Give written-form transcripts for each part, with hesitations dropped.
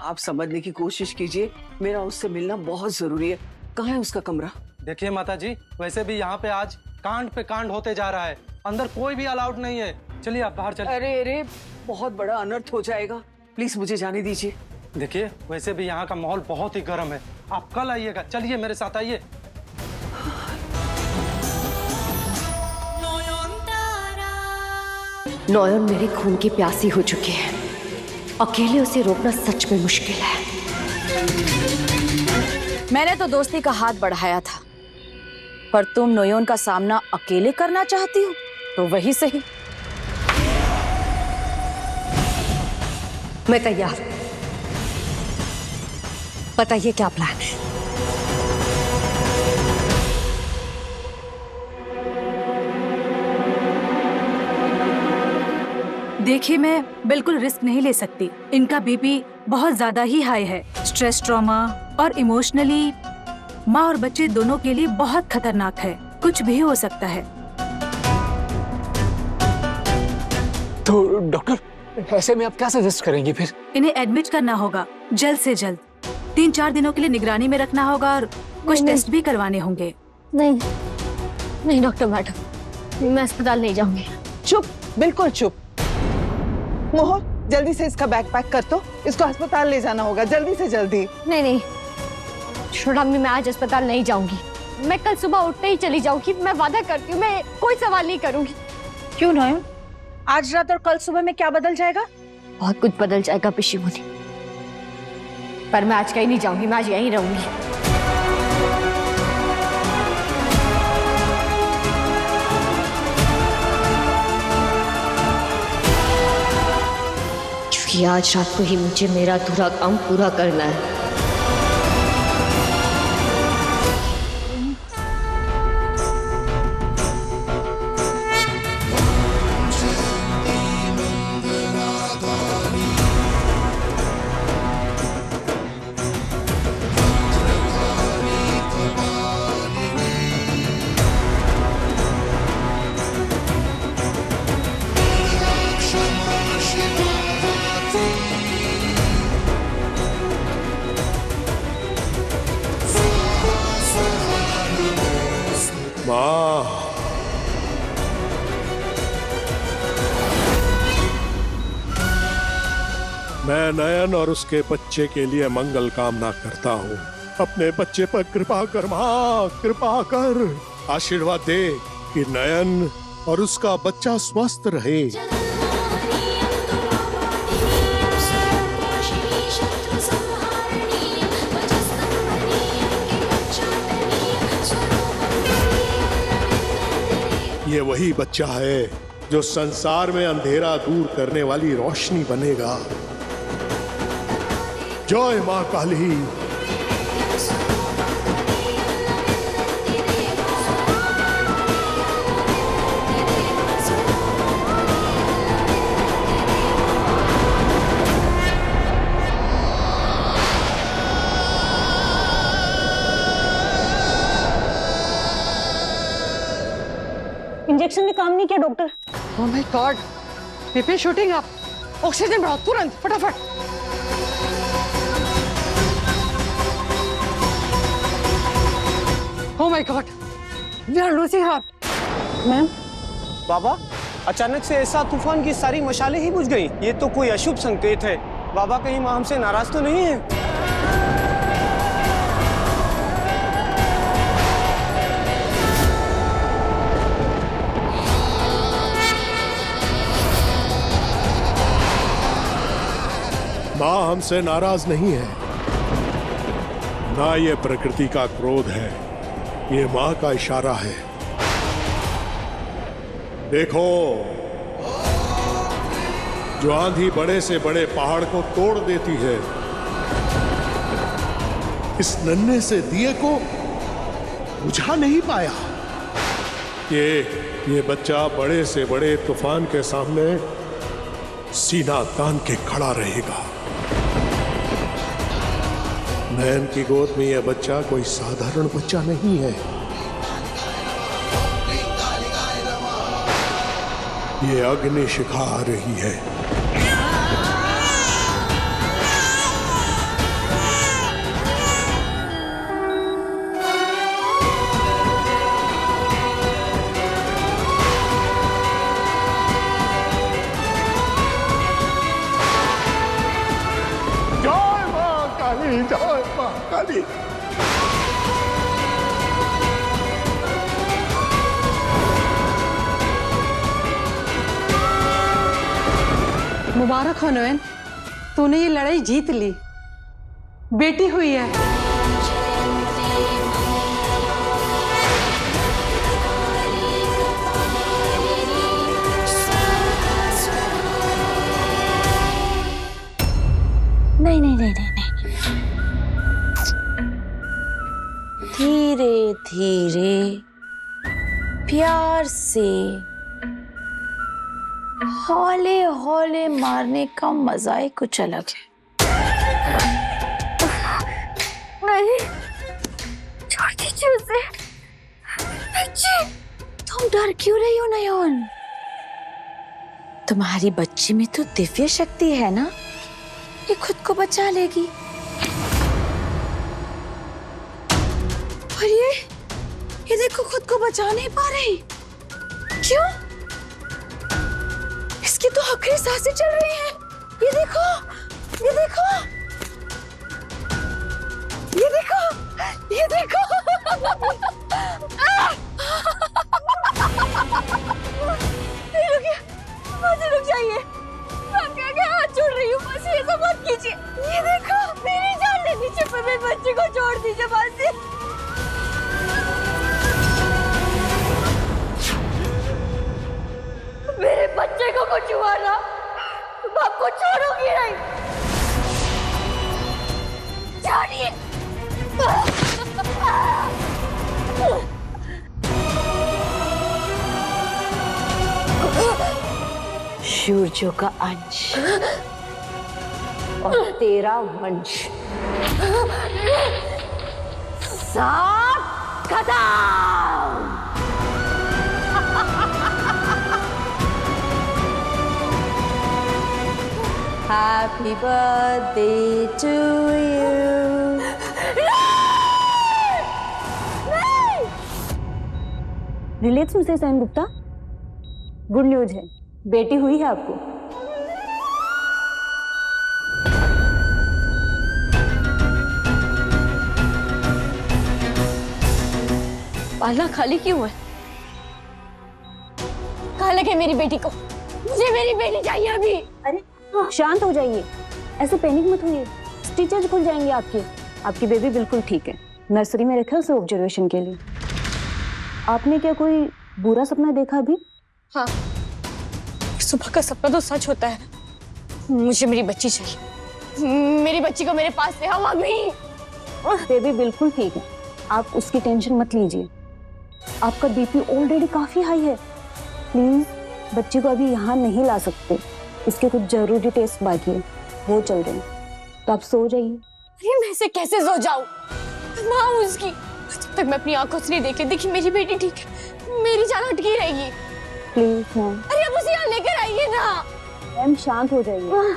आप समझने की कोशिश कीजिए, मेरा उससे मिलना बहुत जरूरी है। कहाँ है उसका कमरा? देखिए माता जी, वैसे भी यहाँ पे आज कांड पे कांड होते जा रहा है, अंदर कोई भी अलाउड नहीं है। चलिए आप बाहर चलिए। अरे अरे, बहुत बड़ा अनर्थ हो जाएगा, प्लीज मुझे जाने दीजिए। देखिए वैसे भी यहाँ का माहौल बहुत ही गर्म है, आप कल आइएगा। चलिए मेरे साथ आइए। नयन मेरे खून की प्यासी हो चुकी है, अकेले उसे रोकना सच में मुश्किल है। मैंने तो दोस्ती का हाथ बढ़ाया था, पर तुम नोयोन का सामना अकेले करना चाहती हो तो वही सही। मैं तैयार। बताइए क्या प्लान है? देखिए, मैं बिल्कुल रिस्क नहीं ले सकती। इनका बीपी बहुत ज्यादा ही हाई है। स्ट्रेस, ट्रॉमा और इमोशनली माँ और बच्चे दोनों के लिए बहुत खतरनाक है। कुछ भी हो सकता है। तो डॉक्टर, ऐसे में आप क्या सजेस्ट करेंगी फिर? इन्हें एडमिट करना होगा जल्द से जल्द। 3-4 दिनों के लिए निगरानी में रखना होगा और कुछ टेस्ट भी करवाने होंगे। नहीं नहीं डॉक्टर मैडम, मैं अस्पताल नहीं जाऊंगी। चुप, बिल्कुल चुप। मोहन, जल्दी से इसका बैग पैक कर दो, इसको अस्पताल ले जाना होगा, जल्दी से जल्दी। नहीं नहीं छोड़ाम्मी, मैं आज अस्पताल नहीं जाऊंगी। मैं कल सुबह उठते ही चली जाऊंगी, मैं वादा करती हूँ। मैं कोई सवाल नहीं करूंगी। क्यों नयन, आज रात और कल सुबह में क्या बदल जाएगा? बहुत कुछ बदल जाएगा पिशी मुनि, पर मैं आज कहीं नहीं जाऊंगी। मैं आज यहीं रहूंगी। क्योंकि आज रात को ही मुझे मेरा अधूरा काम पूरा करना है। माँ, मैं नयन और उसके बच्चे के लिए मंगल कामना करता हूँ। अपने बच्चे पर कृपा कर माँ, कृपा कर। आशीर्वाद दे कि नयन और उसका बच्चा स्वस्थ रहे। ये वही बच्चा है जो संसार में अंधेरा दूर करने वाली रोशनी बनेगा। जय मां काली। इंजेक्शन ने काम नहीं किया doctor. Oh my god, BP shooting up. Oxygen बढ़ाओ तुरंत, फटाफट। Oh my god, we are losing heart. Ma'am, बाबा, अचानक से ऐसा तूफान की सारी मशालें ही बुझ गई। ये तो कोई अशुभ संकेत है। बाबा कहीं मां हमसे नाराज तो नहीं है? माँ हमसे नाराज नहीं है, ना ये प्रकृति का क्रोध है, ये माँ का इशारा है। देखो, जो आंधी बड़े से बड़े पहाड़ को तोड़ देती है, इस नन्हे से दिए को बुझा नहीं पाया। ये बच्चा बड़े से बड़े तूफान के सामने सीना तान के खड़ा रहेगा। नयन की गोद में यह बच्चा कोई साधारण बच्चा नहीं है। ये अग्नि शिखा आ रही है। काली जय मां काली। मुबारक हो नयन, तूने ये लड़ाई जीत ली, बेटी हुई है। नहीं नहीं नहीं नहीं नहीं, धीरे धीरे प्यार से हौले हौले मारने का मजा ही कुछ अलग है। नहीं, छोड़ दीजिए उसे। बच्ची, तुम डर क्यों रही हो नयन? तुम्हारी बच्ची में तो दिव्य शक्ति है ना, ये खुद को बचा लेगी। और ये देखो खुद को बचा नहीं पा रही। क्यों? इसकी तो आखिरी सांसें चल रही हैं। ये देखो, ये देखो, ये देखो, ये देखो। रुक जाइए, आपके आगे हाथ जोड़ रही हूँ, बस ये सब मत कीजिए। ये देखो, मेरी जान लेनी चाहिए, मेरे बच्चे को छोड़ दीजिए बस। मेरे बच्चे को कुछ हुआ ना, मैं आपको छोड़ूंगी नहीं। छोड़िए। सूर्यों का अंश और तेरा वंश सब खत्म। Happy birthday to you. Relax से सैन गुप्ता, गुड न्यूज है, बेटी हुई है आपको। पालना खाली क्यों है? कहाँ लगे मेरी बेटी को? मुझे मेरी बेटी चाहिए अभी। अरे शांत हो जाइए, ऐसे पैनिक मत होइए, स्टिचेस खुल जाएंगे आपके। आपकी बेबी बिल्कुल ठीक है, नर्सरी में रखे उसे ऑब्जर्वेशन के लिए। आपने क्या कोई बुरा सपना देखा अभी? हाँ, सुबह का सपना तो सच होता है। मुझे मेरी बच्ची चाहिए, मेरी बच्ची को मेरे पास ले आओ अभी। बेबी बिल्कुल ठीक है, आप उसकी टेंशन मत लीजिए। आपका बीपी ऑलरेडी काफी हाई है, प्लीज बच्ची को अभी यहाँ नहीं ला सकते, इसके कुछ जरूरी टेस्ट बाकी है, वो चल रहे हैं, तो आप सो जाइए। अरे मैं इसे कैसे सो जाऊं? माँ उसकी, जब तक मैं अपनी आंखों से नहीं देखी, देखी मेरी बेटी ठीक है, मेरी जान अटकी रहेगी। Please ma'am. अरे आप उसे यहाँ लेकर आइए ना। मैम शांत हो जाइए,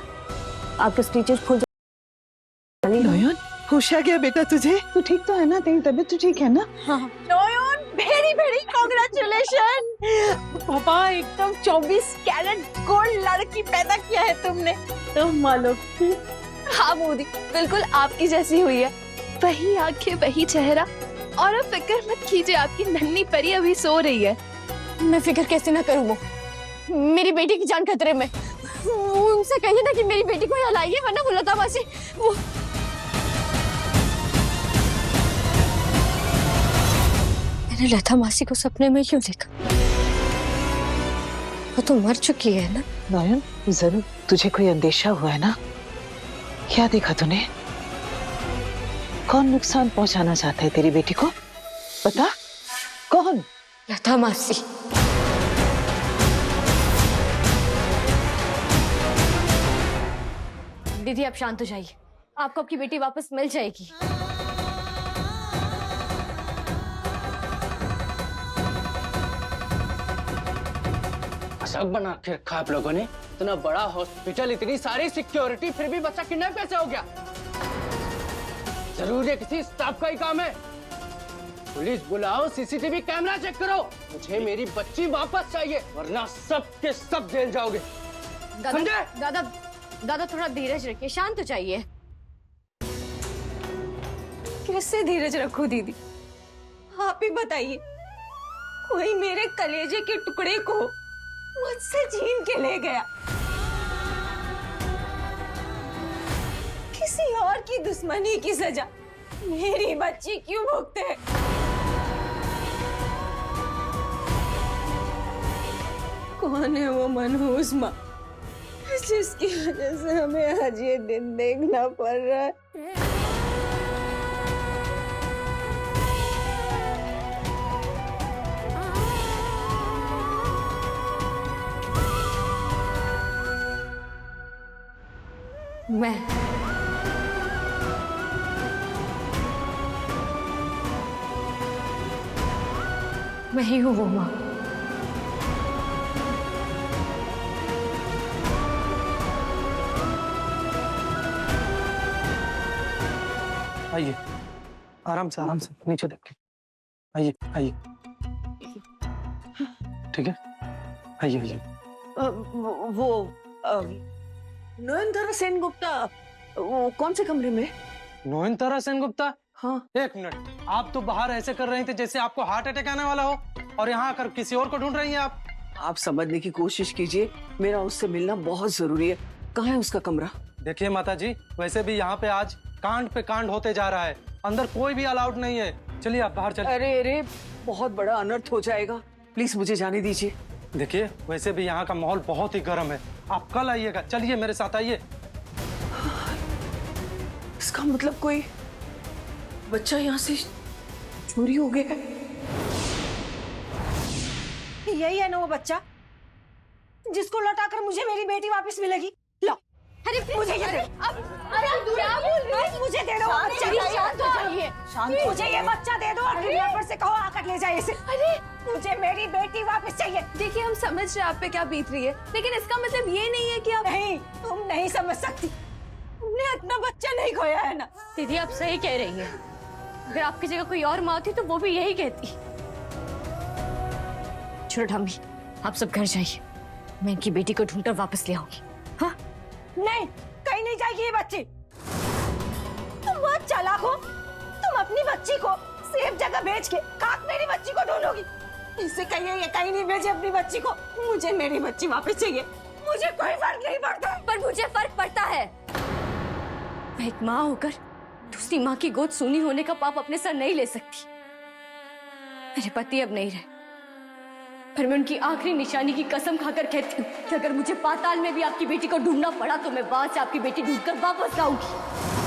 आपके स्टिचेस खुल जाएंगे। नयन, होश आ गया बेटा तुझे? तू ठीक तो है ना? तेरी तबीयत तो ठीक है ना? हाँ। नयन, वेरी वेरी कांग्रेचुलेशन। पापा एकदम 24 कैरेट गोल्ड लड़की पैदा किया है तुमने। तुम मालूम? हाँ मोदी, बिल्कुल आपकी जैसी हुई है, वही आंखें वही चेहरा। और अब फिक्र मत कीजिए, आपकी नन्ही परी अभी सो रही है। मैं फिक्र कैसे ना करूँ, वो मेरी बेटी की जान खतरे में। उनसे कहिए ना कि मेरी बेटी को यहाँ लाइए, वरना वो लता मासी वो मैंने लता मासी को सपने में क्यों देखा? वो तो मर चुकी है ना। नयन, जरूर तुझे कोई अंदेशा हुआ है ना? क्या देखा तूने? कौन नुकसान पहुंचाना चाहता है तेरी बेटी को? बता, कौन? लता मासी। दीदी आप शांत हो जाइए, आपको आपकी बेटी वापस मिल जाएगी। सब बना के रखा आप लोगों ने, इतना बड़ा हॉस्पिटल, इतनी सारी सिक्योरिटी, फिर भी बच्चा किडनैप कैसे हो गया? जरूर ये किसी स्टाफ का ही काम है। पुलिस बुलाओ, सीसीटीवी कैमरा चेक करो, मुझे मेरी बच्ची वापस चाहिए, वरना सब के सब जेल जाओगे। समझे? दादा थोड़ा धीरज रखिए, शांत हो जाइए। फिर से धीरज रखो दीदी। आप ही बताइए, कोई मेरे कलेजे के टुकड़े को मुझसे छीन के ले गया, किसी और की दुश्मनी की सजा मेरी बच्ची क्यों भुगते? कौन है वो मनहूस माँ जिसकी वजह से हमें आज ये दिन देखना पड़ रहा है? मैं ही हूँ वो माँ। आइए, आराम से नीचे देख के आइए आइए। ठीक है, आइए आइए। नयनतारा सेनगुप्ता वो कौन से कमरे में? नयनतारा सेनगुप्ता? हाँ। एक मिनट, आप तो बाहर ऐसे कर रही थी जैसे आपको हार्ट अटैक आने वाला हो, और यहाँ आकर किसी और को ढूंढ रही हैं आप। आप समझने की कोशिश कीजिए, मेरा उससे मिलना बहुत जरूरी है। कहाँ है उसका कमरा? देखिए माता जी, वैसे भी यहाँ पे आज कांड पे कांड होते जा रहा है, अंदर कोई भी अलाउड नहीं है। चलिए आप बाहर चलिए। अरे अरे, बहुत बड़ा अनर्थ हो जाएगा, प्लीज मुझे जाने दीजिए। देखिए वैसे भी यहाँ का माहौल बहुत ही गर्म है, आप कल आइएगा। चलिए मेरे साथ आइए। इसका मतलब कोई बच्चा यहाँ से चोरी हो गया है। यही है ना वो बच्चा जिसको लौटाकर मुझे मेरी बेटी वापस मिलेगी? लो, अरे मुझे ये दे। अरे क्या बोल रही है? मुझे दे दो वो बच्चा। शांत हो जाइए, मुझे ये बच्चा दे दो और किडनैपर से कहो आकर ले जाए इसे। अरे मुझे मेरी बेटी वापस चाहिए। देखिए हम समझ रहे हैं आप पे क्या बीत रही है, लेकिन इसका मतलब ये नहीं है कि आप नहीं, तुम नहीं समझ सकती। तुमने अपना बच्चा नहीं खोया है ना? दीदी आप सही कह रही हैं। अगर आपकी जगह कोई और माँ होती तो वो भी यही कहती। चलो ठाम्मी, आप सब घर जाइए, मैं इनकी बेटी को ढूंढकर वापस ले आऊंगी। हाँ? नहीं, कहीं नहीं जाएगी ये बच्ची। तुम बहुत चालाक हो, तुम अपनी बच्ची को सेफ जगह भेज के काक मेरी बच्ची को ढूंढोगी। इससे कहिए ये कहीं नहीं भेजे अपनी बच्ची को। मुझे मेरी बच्ची वापस चाहिए, मुझे कोई फर्क नहीं पड़ता। पर मुझे फर्क पड़ता है। मैं एक माँ होकर दूसरी माँ की गोद सूनी होने का पाप अपने सर नहीं ले सकती। मेरे पति अब नहीं रहे, पर मैं उनकी आखिरी निशानी की कसम खाकर कहती हूँ कि अगर मुझे पाताल में भी आपकी बेटी को ढूंढना पड़ा तो मैं वहां से आपकी बेटी ढूंढकर वापस लाऊंगी।